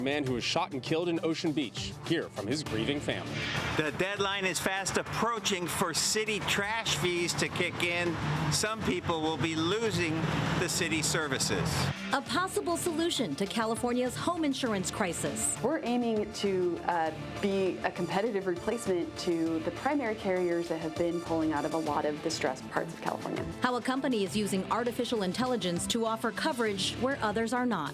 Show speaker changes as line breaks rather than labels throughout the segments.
A man who was shot and killed in Ocean Beach. Hear from his grieving family.
The deadline is fast approaching for city trash fees to kick in. Some people will be losing the city services.
A possible solution to California's home insurance crisis.
We're aiming to be a competitive replacement to the primary carriers that have been pulling out of a lot of distressed parts of California.
How a company is using artificial intelligence to offer coverage where others are not.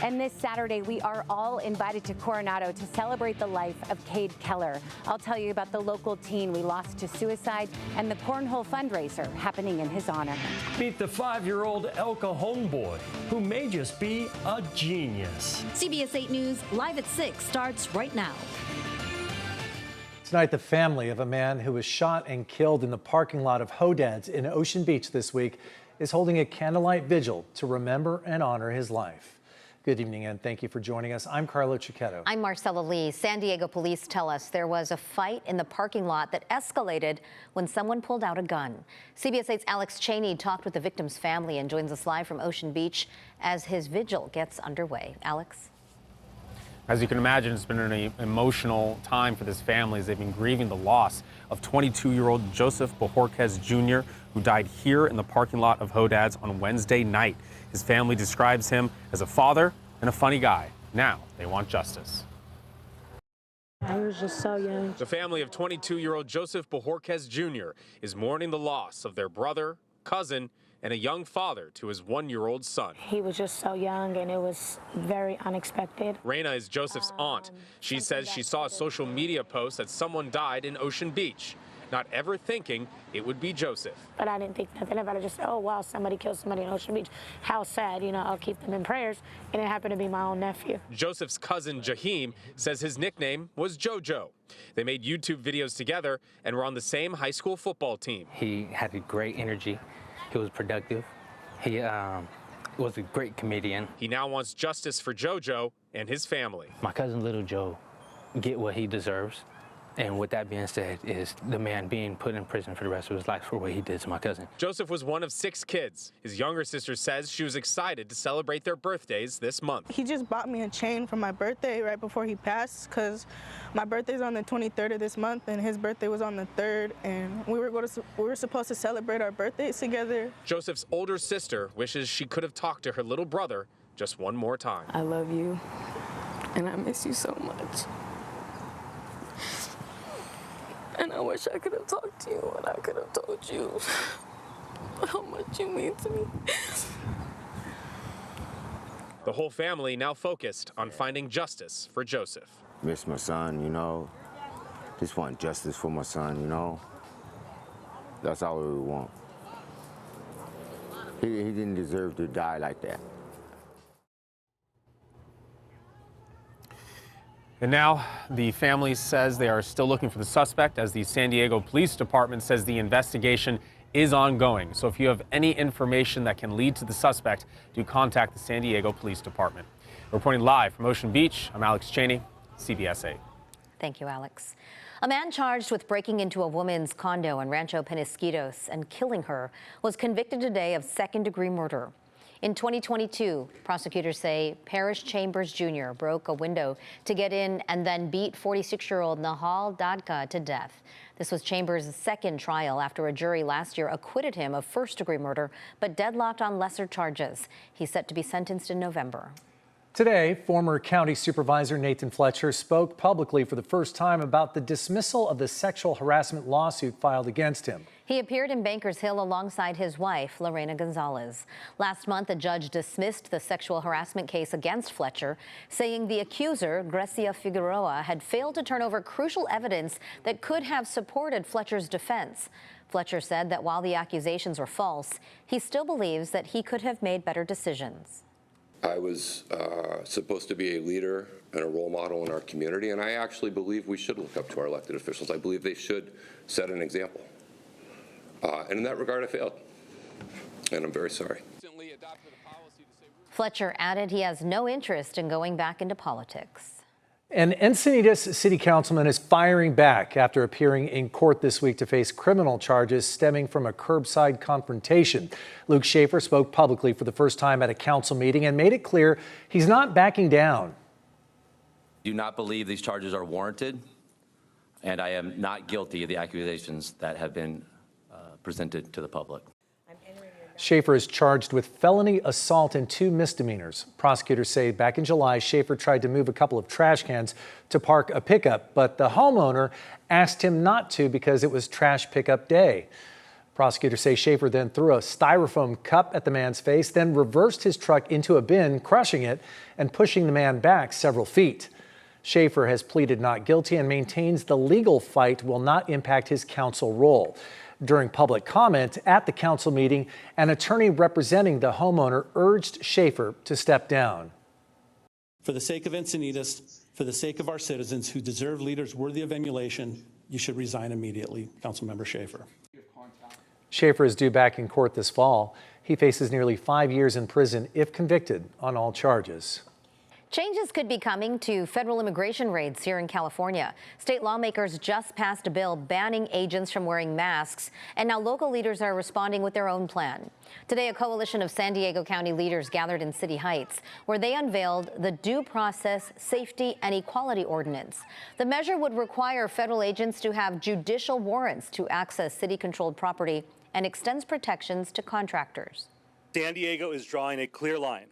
And this Saturday, we are all invited to Coronado to celebrate the life of Cade Keller. I'll tell you about the local teen we lost to suicide and the cornhole fundraiser happening in his honor.
Meet the 5-year-old El Cajon boy, who may just be a genius.
CBS 8 News, live at 6, starts right now.
Tonight, the family of a man who was shot and killed in the parking lot of Hodad's in Ocean Beach this week is holding a candlelight vigil to remember and honor his life. Good evening and thank you for joining us. I'm Carlo Cicchetto.
I'm Marcella Lee. San Diego police tell us there was a fight in the parking lot that escalated when someone pulled out a gun. CBS 8's Alex Cheney talked with the victim's family and joins us live from Ocean Beach as his vigil gets underway. Alex?
As you can imagine, it's been an emotional time for this family as they've been grieving the loss of 22-year-old Joseph Bojorquez Jr., who died here in the parking lot of Hodad's on Wednesday night. His family describes him as a father and a funny guy. Now they want justice.
I was just so young.
The family of 22-year-old Joseph Bojorquez Jr. is mourning the loss of their brother, cousin, and a young father to his 1-year-old son.
He was just so young, and it was very unexpected.
Raina is Joseph's aunt. She says she saw a social media post that someone died in Ocean Beach, not ever thinking it would be Joseph.
But I didn't think nothing about it. Just, oh, wow, somebody killed somebody in Ocean Beach. How sad, you know, I'll keep them in prayers. And it happened to be my own nephew.
Joseph's cousin, Jaheim, says his nickname was JoJo. They made YouTube videos together and were on the same high school football team.
He had a great energy. He was productive. He was a great comedian.
He now wants justice for JoJo and his family.
My cousin Little Joe get what he deserves. And with that being said, is the man being put in prison for the rest of his life for what he did to my cousin.
Joseph was one of 6 kids. His younger sister says she was excited to celebrate their birthdays this month.
He just bought me a chain for my birthday right before he passed, because my birthday's on the 23rd of this month and his birthday was on the 3rd, and we were supposed to celebrate our birthdays together.
Joseph's older sister wishes she could have talked to her little brother just one more time.
I love you, and I miss you so much. And I wish I could have talked to you and I could have told you how much you mean to me.
The whole family now focused on finding justice for Joseph.
Miss my son, you know. Just want justice for my son, you know. That's all we want. He didn't deserve to die like that.
And now the family says they are still looking for the suspect, as the San Diego Police Department says the investigation is ongoing. So if you have any information that can lead to the suspect, do contact the San Diego Police Department. Reporting live from Ocean Beach, I'm Alex Cheney, CBS 8.
Thank you, Alex. A man charged with breaking into a woman's condo in Rancho Penasquitos and killing her was convicted today of second-degree murder. In 2022, prosecutors say Parrish Chambers Jr. broke a window to get in and then beat 46-year-old Nahal Dadka to death. This was Chambers' second trial after a jury last year acquitted him of first-degree murder, but deadlocked on lesser charges. He's set to be sentenced in November.
Today, former County Supervisor Nathan Fletcher spoke publicly for the first time about the dismissal of the sexual harassment lawsuit filed against him.
He appeared in Bankers Hill alongside his wife, Lorena Gonzalez. Last month, a judge dismissed the sexual harassment case against Fletcher, saying the accuser, Grecia Figueroa, had failed to turn over crucial evidence that could have supported Fletcher's defense. Fletcher said that while the accusations were false, he still believes that he could have made better decisions.
I was supposed to be a leader and a role model in our community, and I actually believe we should look up to our elected officials. I believe they should set an example. And in that regard, I failed, and I'm very sorry.
Fletcher added he has no interest in going back into politics.
An Encinitas city councilman is firing back after appearing in court this week to face criminal charges stemming from a curbside confrontation. Luke Schaefer spoke publicly for the first time at a council meeting and made it clear he's not backing down.
do not believe these charges are warranted, and I am not guilty of the accusations that have been presented to the public.
Schaefer is charged with felony assault and 2 misdemeanors. Prosecutors say back in July, Schaefer tried to move a couple of trash cans to park a pickup, but the homeowner asked him not to because it was trash pickup day. Prosecutors say Schaefer then threw a styrofoam cup at the man's face, then reversed his truck into a bin, crushing it and pushing the man back several feet. Schaefer has pleaded not guilty and maintains the legal fight will not impact his counsel role. During public comment at the council meeting, an attorney representing the homeowner urged Schaefer to step down.
For the sake of Encinitas, for the sake of our citizens who deserve leaders worthy of emulation, you should resign immediately, Councilmember Schaefer.
Schaefer is due back in court this fall. He faces nearly 5 years in prison if convicted on all charges.
Changes could be coming to federal immigration raids here in California. State lawmakers just passed a bill banning agents from wearing masks, and now local leaders are responding with their own plan. Today, a coalition of San Diego County leaders gathered in City Heights, where they unveiled the Due Process, Safety, and Equality Ordinance. The measure would require federal agents to have judicial warrants to access city-controlled property and extends protections to contractors.
San Diego is drawing a clear line.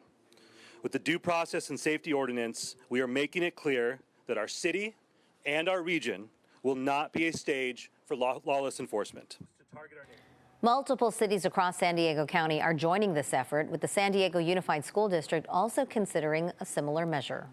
With the Due Process and Safety Ordinance, we are making it clear that our city and our region will not be a stage for lawless enforcement.
Multiple cities across San Diego County are joining this effort, with the San Diego Unified School District also considering a similar measure.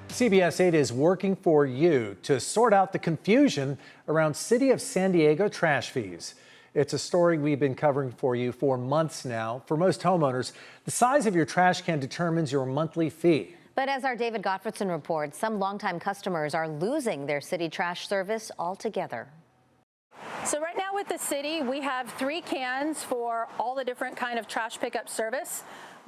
CBS 8 is working for you to sort out the confusion around City of San Diego trash fees. It's a story we've been covering for you for months now. For most homeowners, the size of your trash can determines your monthly fee.
But as our David Gottfredson reports, some longtime customers are losing their city trash service altogether.
So right now with the city, we have 3 cans for all the different kind of trash pickup service.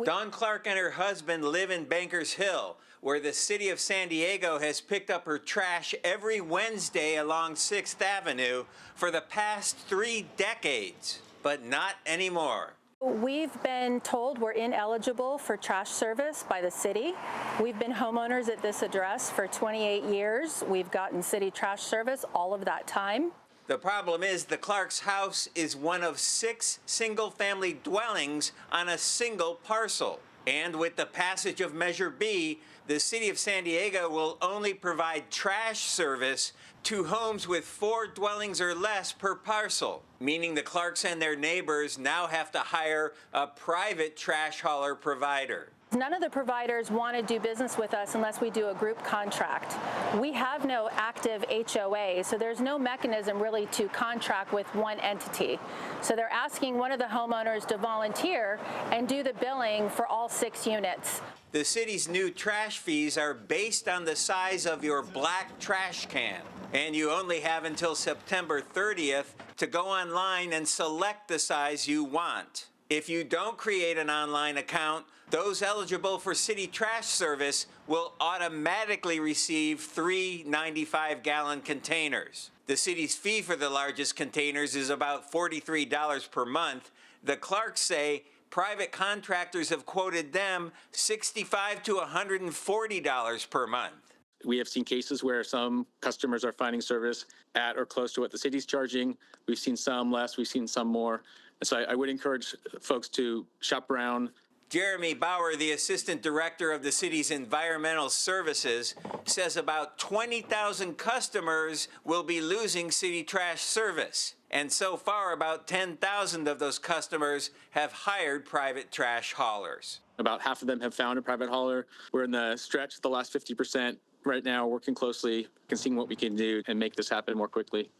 Dawn Clark and her husband live in Bankers Hill, where the city of San Diego has picked up her trash every Wednesday along 6th Avenue for the past 3 decades, but not anymore.
We've been told we're ineligible for trash service by the city. We've been homeowners at this address for 28 years. We've gotten city trash service all of that time.
The problem is the Clark's house is one of 6 single-family dwellings on a single parcel. And with the passage of Measure B, the city of San Diego will only provide trash service to homes with 4 dwellings or less per parcel, meaning the Clarks and their neighbors now have to hire a private trash hauler provider.
None of the providers want to do business with us unless we do a group contract. We have no active HOA, so there's no mechanism really to contract with one entity. So they're asking one of the homeowners to volunteer and do the billing for all 6 units.
The city's new trash fees are based on the size of your black trash can, and you only have until September 30th to go online and select the size you want. If you don't create an online account, those eligible for city trash service will automatically receive 3 95-gallon containers. The city's fee for the largest containers is about $43 per month. The Clarks say private contractors have quoted them $65 to $140 per month.
We have seen cases where some customers are finding service at or close to what the city's charging. We've seen some less, we've seen some more. And so I would encourage folks to shop around.
Jeremy Bauer, the assistant director of the city's environmental services, says about 20,000 customers will be losing city trash service. And so far, about 10,000 of those customers have hired private trash haulers.
About half of them have found a private hauler. We're in the stretch, the last 50% right now, working closely and seeing what we can do and make this happen more quickly.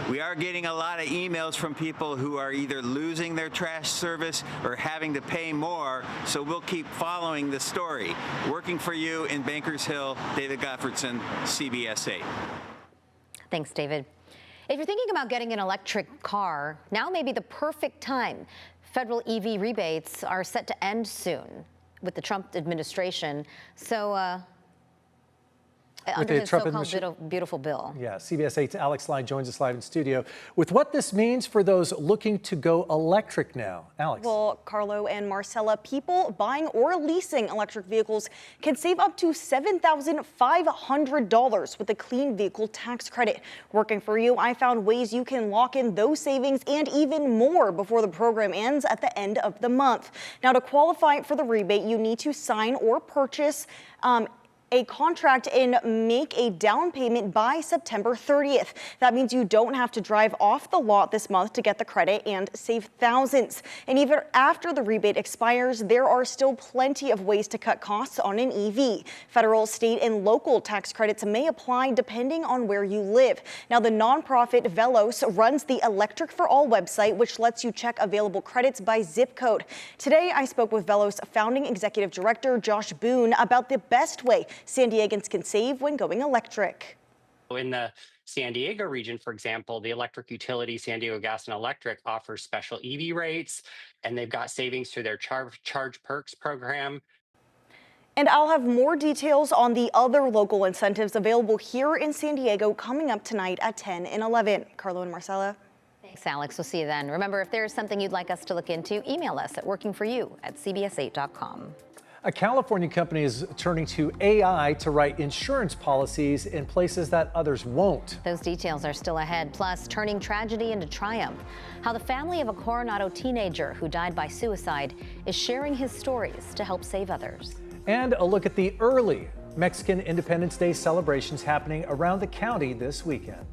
We are getting a lot of emails from people who are either losing their trash service or having to pay more, so we'll keep following the story. Working for you in Bankers Hill, David Gottfredson, CBS 8.
Thanks, David. If you're thinking about getting an electric car, now may be the perfect time. Federal EV rebates are set to end soon with the Trump administration. So
under his so-called beautiful bill.
Yeah, CBS 8's Alex Line joins us live in studio with what this means for those looking to go electric now. Alex.
Well, Carlo and Marcella, people buying or leasing electric vehicles can save up to $7,500 with the Clean Vehicle Tax Credit. Working for you, I found ways you can lock in those savings and even more before the program ends at the end of the month. Now, to qualify for the rebate, you need to sign or purchase a contract and make a down payment by September 30th. That means you don't have to drive off the lot this month to get the credit and save thousands. And even after the rebate expires, there are still plenty of ways to cut costs on an EV. Federal, state, and local tax credits may apply depending on where you live. Now, the nonprofit Velos runs the Electric for All website, which lets you check available credits by zip code. Today, I spoke with Velos founding executive director Josh Boone about the best way San Diegans can save when going electric.
In the San Diego region, for example, the electric utility, San Diego Gas and Electric, offers special EV rates, and they've got savings through their Charge Perks program.
And I'll have more details on the other local incentives available here in San Diego coming up tonight at 10 and 11. Carlo and Marcella.
Thanks, Alex. We'll see you then. Remember, if there's something you'd like us to look into, email us at workingforyou@cbs8.com.
A California company is turning to AI to write insurance policies in places that others won't.
Those details are still ahead, plus turning tragedy into triumph. How the family of a Coronado teenager who died by suicide is sharing his stories to help save others.
And a look at the early Mexican Independence Day celebrations happening around the county this weekend.